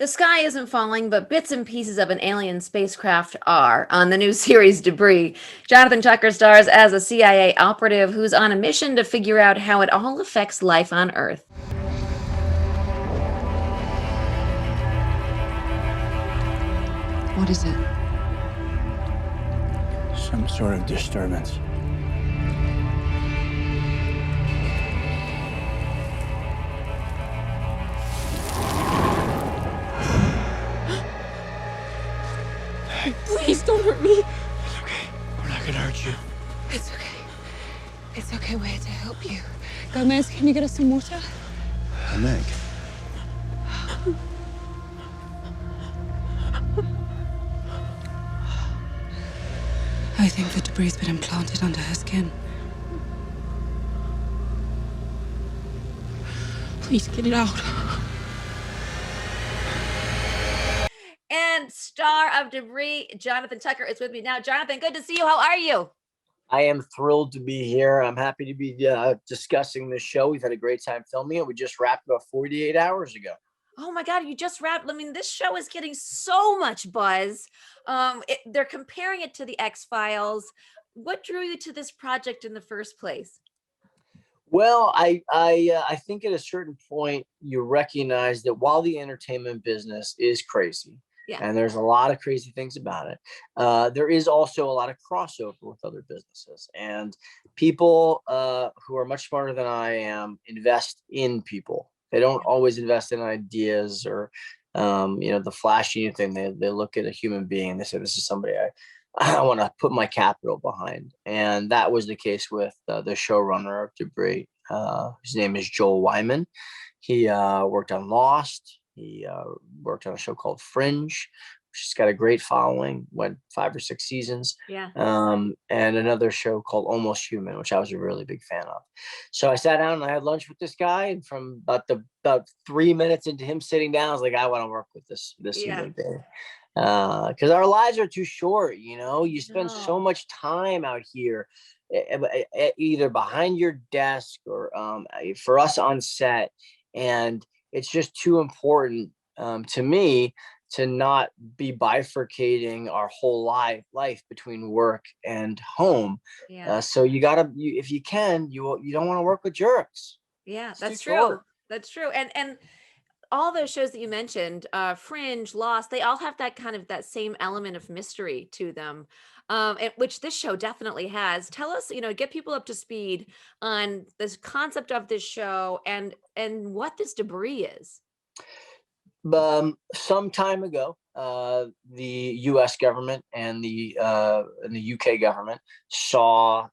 The sky isn't falling, but bits and pieces of an alien spacecraft are on the new series Debris. Jonathan Tucker stars as a CIA operative who's on a mission to figure out how it all affects life on Earth. What is it? Some sort of disturbance. Please don't hurt me. It's okay. We're not gonna hurt you. It's okay. It's okay. We're here to help you. Gomez, can you get us some water? Meg. I think the debris's been implanted under her skin. Please get it out. And star of Debris, Jonathan Tucker, is with me now. Jonathan, good to see you. How are you? I am thrilled to be here. I'm happy to be discussing this show. We've had a great time filming it. We just wrapped about 48 hours ago. Oh my God, you just wrapped. I mean, this show is getting so much buzz. They're comparing it to the X-Files. What drew you to this project in the first place? Well, I think at a certain point you recognize that while the entertainment business is crazy, Yeah. and there's a lot of crazy things about it, there is also a lot of crossover with other businesses, and people who are much smarter than I am invest in people. They don't always invest in ideas or the flashy thing. They look at a human being and they say, this is somebody I want to put my capital behind. And that was the case with the showrunner of Debris. His name is Joel Wyman. He worked on Lost. He worked on a show called Fringe, which has got a great following, went 5 or 6 seasons. Yeah. And another show called Almost Human, which I was a really big fan of. So I sat down and I had lunch with this guy, and from about 3 minutes into him sitting down, I was like, I want to work with this human being. Because our lives are too short. You spend so much time out here, either behind your desk or for us on set, and it's just too important to me to not be bifurcating our whole life between work and home. Yeah. So if you can, you don't want to work with jerks. Yeah, It's that's too true. short. That's true. And all those shows that you mentioned, Fringe, Lost, they all have that kind of that same element of mystery to them, which this show definitely has. Tell us, get people up to speed on this concept of this show and what this debris is. Some time ago, the U.S. government and the UK government saw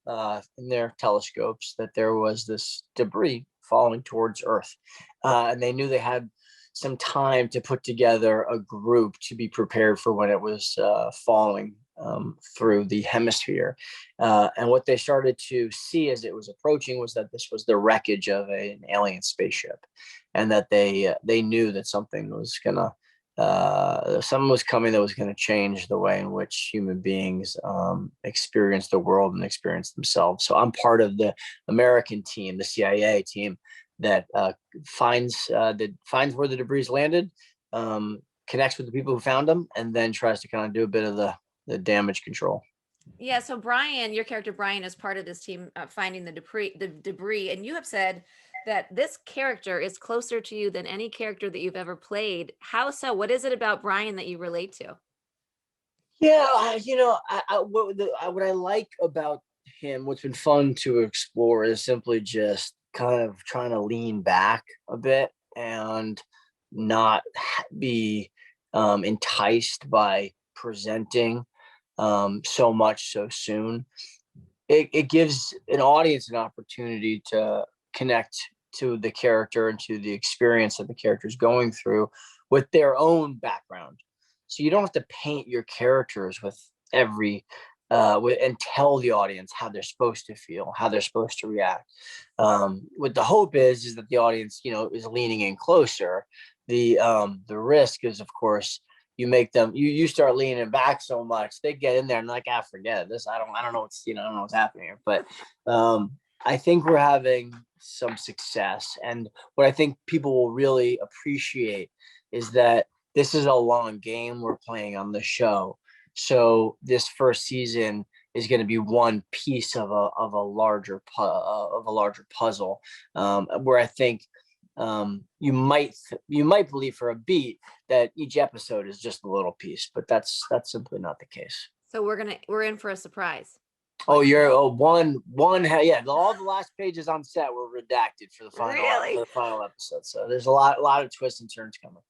in their telescopes that there was this debris falling towards Earth, and they knew they had some time to put together a group to be prepared for when it was falling through the hemisphere. And what they started to see as it was approaching was that this was the wreckage of an alien spaceship, and that they knew that something was coming that was going to change the way in which human beings experience the world and experience themselves. So I'm part of the American team, the CIA team, that finds where the debris landed, connects with the people who found them, and then tries to kind of do a bit of the damage control. Yeah. So Brian, your character Brian, is part of this team finding the debris, and you have said that this character is closer to you than any character that you've ever played. How so? What is it about Brian that you relate to? Yeah, what I like about him, what's been fun to explore, is simply just kind of trying to lean back a bit and not be enticed by presenting so much so soon. It gives an audience an opportunity to connect to the character and to the experience that the character is going through with their own background. So you don't have to paint your characters with and tell the audience how they're supposed to feel, how they're supposed to react. What the hope is that the audience, is leaning in closer. The risk is, of course, you start leaning back so much, they get in there and like, forget this. I don't know I don't know what's happening here. But I think we're having some success. And what I think people will really appreciate is that this is a long game we're playing on the show. So this first season is going to be one piece of a larger puzzle, where I think you might believe for a beat that each episode is just a little piece, but that's simply not the case. So we're in for a surprise. Oh, yeah. All the last pages on set were redacted for the Really? final episode. So there's a lot of twists and turns coming.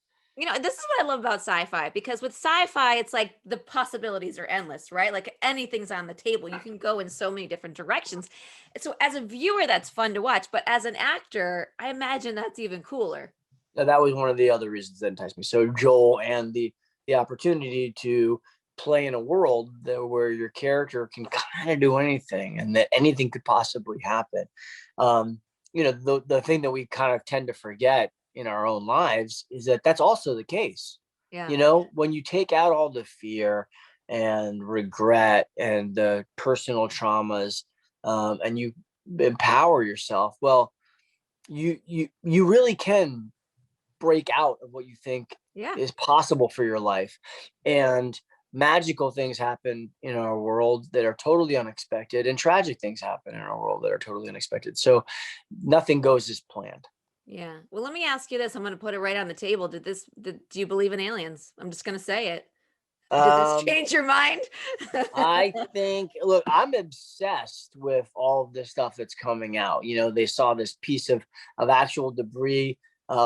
This is what I love about sci-fi, because with sci-fi, it's like the possibilities are endless, right? Like anything's on the table. You can go in so many different directions. So as a viewer, that's fun to watch, but as an actor, I imagine that's even cooler. Now, that was one of the other reasons that enticed me. So Joel and the opportunity to play in a world where your character can kind of do anything and that anything could possibly happen. The thing that we kind of tend to forget in our own lives is that that's also the case. Yeah. When you take out all the fear and regret and the personal traumas, and you empower yourself, well, you really can break out of what you think Yeah. is possible for your life. And magical things happen in our world that are totally unexpected, and tragic things happen in our world that are totally unexpected. So nothing goes as planned. Yeah. Well, let me ask you this. I'm going to put it right on the table. Do you believe in aliens? I'm just going to say it. Did this Um, change your mind? I think, look, I'm obsessed with all of this stuff that's coming out. They saw this piece of actual debris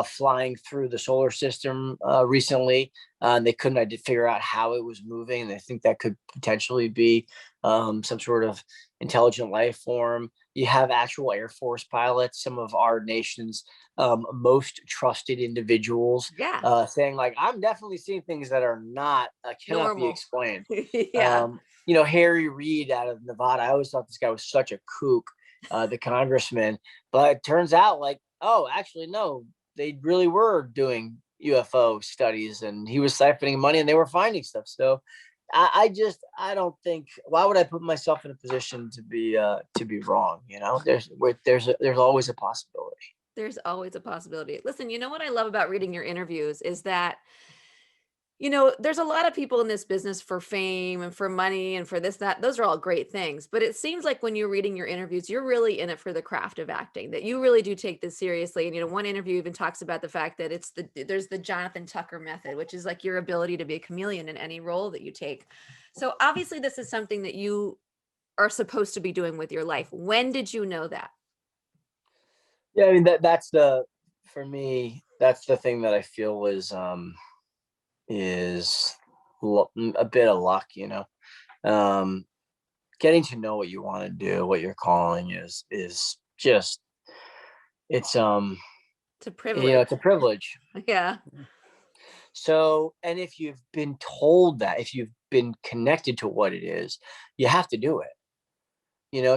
flying through the solar system recently. They couldn't figure out how it was moving. And I think that could potentially be some sort of intelligent life form. You have actual Air Force pilots, some of our nation's most trusted individuals, Yeah. saying like, I'm definitely seeing things that are not cannot be Normal. explained. Yeah. Harry Reid out of Nevada, I always thought this guy was such a kook, the congressman, but it turns out like, oh, actually, no, they really were doing UFO studies and he was siphoning money and they were finding stuff. So I don't think, why would I put myself in a position to be wrong? There's always a possibility. There's always a possibility. Listen, what I love about reading your interviews is that, there's a lot of people in this business for fame and for money and for this, that. Those are all great things. But it seems like when you're reading your interviews, you're really in it for the craft of acting, that you really do take this seriously. And, one interview even talks about the fact that there's the Jonathan Tucker method, which is like your ability to be a chameleon in any role that you take. So obviously this is something that you are supposed to be doing with your life. When did you know that? Yeah, I mean for me, that's the thing that I feel is a bit of luck, getting to know what you want to do, what your calling is just, it's It's a privilege. it's a privilege. Yeah. So, and if you've been told that, if you've been connected to what it is, you have to do it.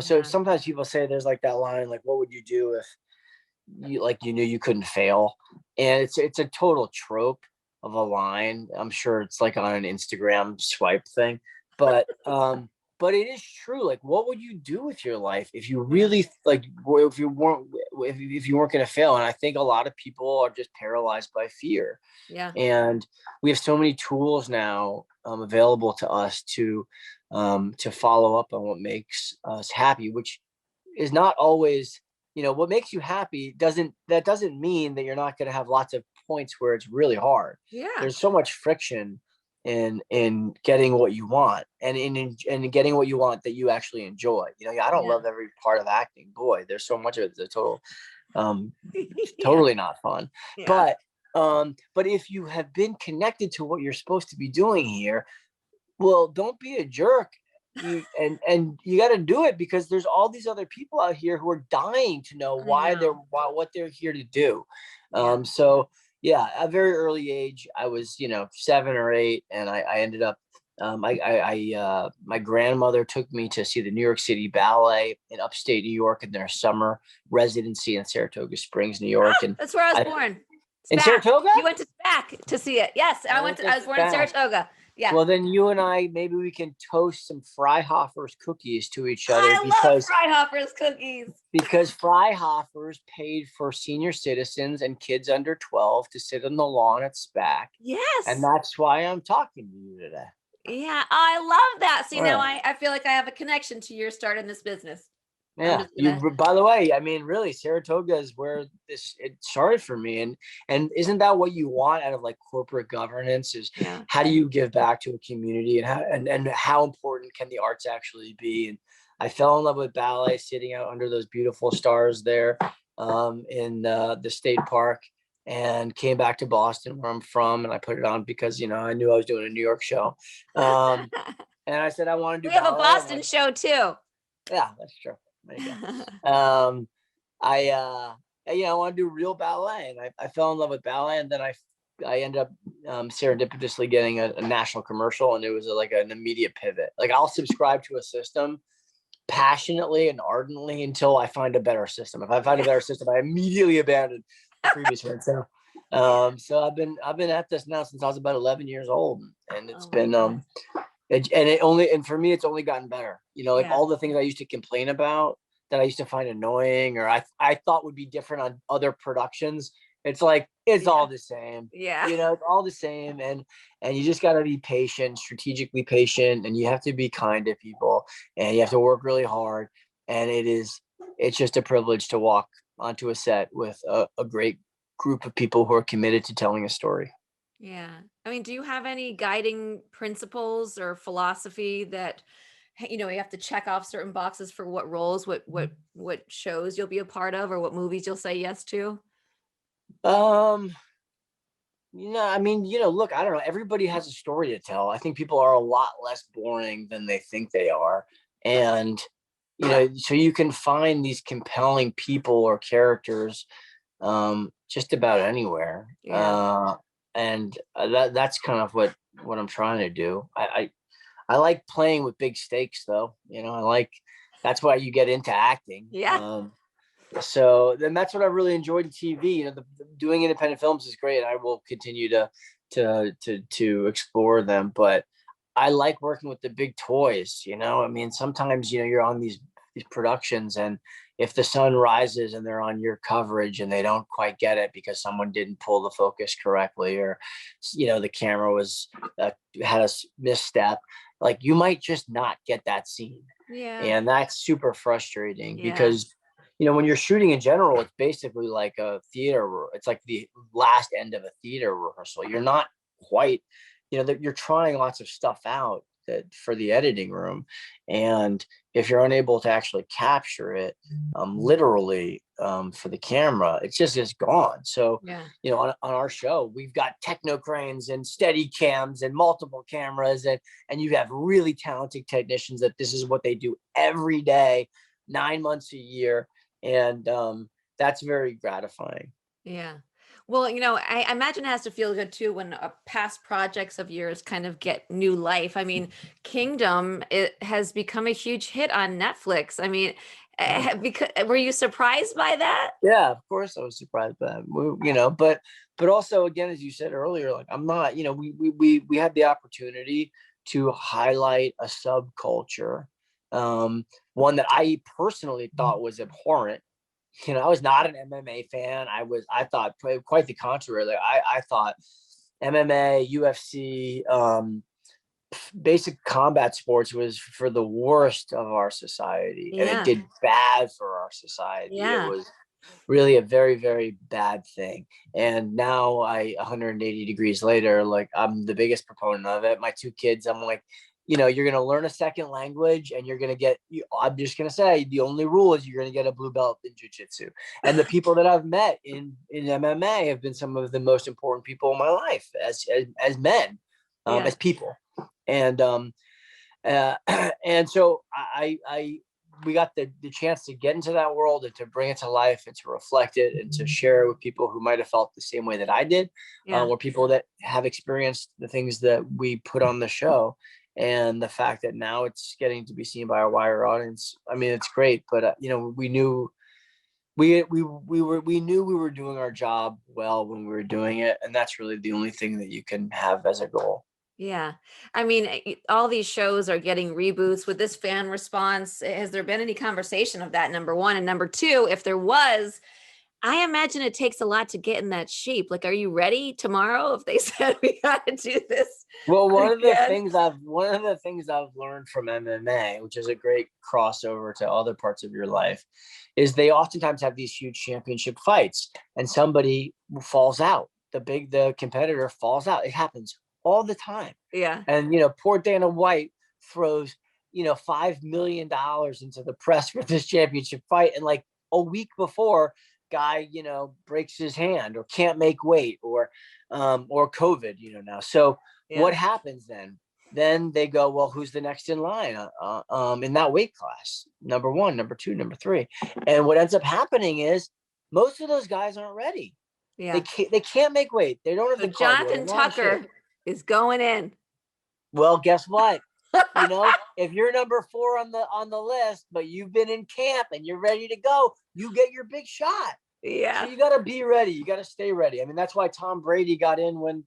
So Yeah. sometimes people say there's like that line, like, what would you do if you knew you couldn't fail? And it's a total trope of a line. I'm sure it's like on an Instagram swipe thing, but but it is true. Like, what would you do with your life if you really if you weren't going to fail? And I think a lot of people are just paralyzed by fear. Yeah. And we have so many tools now available to us to follow up on what makes us happy, which is not always, what makes you happy doesn't mean that you're not going to have lots of points where it's really hard. Yeah. There's so much friction in getting what you want and in getting what you want that you actually enjoy. I don't love every part of acting. Boy, there's so much of it that's totally not fun. Yeah. But if you have been connected to what you're supposed to be doing here, well, don't be a jerk. And you got to do it, because there's all these other people out here who are dying to know what they're here to do. So yeah, at a very early age, I was 7 or 8, and I ended up my grandmother took me to see the New York City Ballet in upstate New York in their summer residency in Saratoga Springs, New York. And that's where I was born. in Saratoga? You went to SPAC to see it. Yes, I was born in Saratoga. Yeah. Well, then you and I, maybe we can toast some Freihofer's cookies to each other, I love Freihopper's cookies. because Freihofer's paid for senior citizens and kids under 12 to sit on the lawn at SPAC. And Yes. that's why I'm talking to you today. Yeah, I love that. See, All now right. I feel like I have a connection to your start in this business. I'm Yeah. just You, gonna. by the way, I mean, really, Saratoga is where it started for me. And isn't that what you want out of like corporate governance, is Yeah. how do you give back to a community, and how important can the arts actually be? And I fell in love with ballet sitting out under those beautiful stars there in the state park, and came back to Boston, where I'm from, and I put it on because, I knew I was doing a New York show. Um, and I said, I want to We do have a ballet. I'm Boston like, show too. yeah, that's true. There you go. I I want to do real ballet, and I fell in love with ballet, and then I ended up serendipitously getting a national commercial, and it was like an immediate pivot. Like, I'll subscribe to a system passionately and ardently until I find a better system. If I find a better system, I immediately abandon the previous one. So I've been at this now since I was about 11 years old, and it's Oh my been goodness. and for me, it's only gotten better. Like Yeah. all the things I used to complain about that I used to find annoying, or I thought would be different on other productions. It's like, it's Yeah. all the same. Yeah. It's all the same. And you just got to be patient, strategically patient, and you have to be kind to people, and you have to work really hard. And it's just a privilege to walk onto a set with a great group of people who are committed to telling a story. Yeah. I mean, do you have any guiding principles or philosophy that you have to check off certain boxes for what roles, what shows you'll be a part of, or what movies you'll say yes to? Um, I mean, look, I don't know. Everybody has a story to tell. I think people are a lot less boring than they think they are. And, so you can find these compelling people or characters just about anywhere. Yeah. And that's kind of what I'm trying to do. I like playing with big stakes, though. That's why you get into acting. Yeah. So then that's what I really enjoyed in TV. Doing independent films is great. I will continue to explore them, but I like working with the big toys. I mean, sometimes you're on these productions, and if the sun rises and they're on your coverage and they don't quite get it because someone didn't pull the focus correctly, or the camera was had a misstep, like, you might just not get that scene. Yeah. And that's super frustrating Yeah. because when you're shooting in general, it's basically like a it's like the last end of a theater rehearsal. You're not quite, that you're trying lots of stuff out for the editing room, and if you're unable to actually capture it literally for the camera, it's just gone. So Yeah. on our show, we've got techno cranes and steady cams and multiple cameras, and you have really talented technicians that this is what they do every day, 9 months a year. And that's very gratifying. Yeah. Well, I imagine it has to feel good too when past projects of yours kind of get new life. I mean, Kingdom, it has become a huge hit on Netflix. I mean, because were you surprised by that? Yeah, of course I was surprised by that. But also, again, as you said earlier, like, I'm not, we had the opportunity to highlight a subculture, one that I personally thought was abhorrent. I was not an MMA fan. I thought quite the contrary. Like, I thought MMA, UFC, basic combat sports was for the worst of our society, and it Yeah. did bad for our society. It Yeah. was really a very, very bad thing. And now 180 degrees later, like, I'm the biggest proponent of it. My two kids, I'm like, you're going to learn a second language, and you're going to I'm just going to say, the only rule is you're going to get a blue belt in jiu-jitsu. And the people that I've met in MMA have been some of the most important people in my life as men, Yeah. as people. And, and so we got the chance to get into that world and to bring it to life and to reflect it and to share it with people who might have felt the same way that I did, Yeah. or people that have experienced the things that we put on the show. And the fact that now it's getting to be seen by a wider audience, I mean, it's great. But we knew we knew we were doing our job well when we were doing it, and that's really the only thing that you can have as a goal. Yeah. I mean, all these shows are getting reboots with this fan response. Has there been any conversation of that? Number one. And number two, if there was, I imagine it takes a lot to get in that shape. Like, are you ready tomorrow if they said we got to do this Well, again? one of the things I've learned from MMA, which is a great crossover to other parts of your life, is they oftentimes have these huge championship fights and somebody falls out. The competitor falls out. It happens all the time. Yeah. And poor Dana White throws, $5 million into the press for this championship fight. And like a week before, guy, breaks his hand or can't make weight or COVID, now. So Yeah. what happens then? Then they go, well, who's the next in line in that weight class? Number one, number two, number three. And what ends up happening is most of those guys aren't ready. Yeah. They can't make weight. They don't have So the cardio. They're Jonathan not in shape. Tucker is going in. Well, guess what? If you're number 4 on the list, but you've been in camp and you're ready to go, you get your big shot. So Yeah. you got to be ready. You got to stay ready. I mean, that's why Tom Brady got in when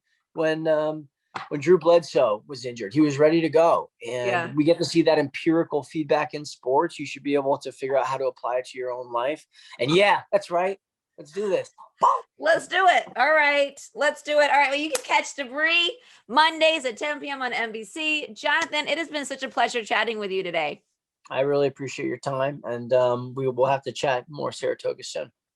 Drew Bledsoe was injured. He was ready to go. Yeah. And we get to see that empirical feedback in sports. You should be able to figure out how to apply it to your own life. And yeah, that's right. Let's do this. Let's do it. All right. Let's do it. All right. Well, you can catch Debris Mondays at 10 p.m. on NBC. Jonathan, it has been such a pleasure chatting with you today. I really appreciate your time. And we will have to chat more Saratoga soon.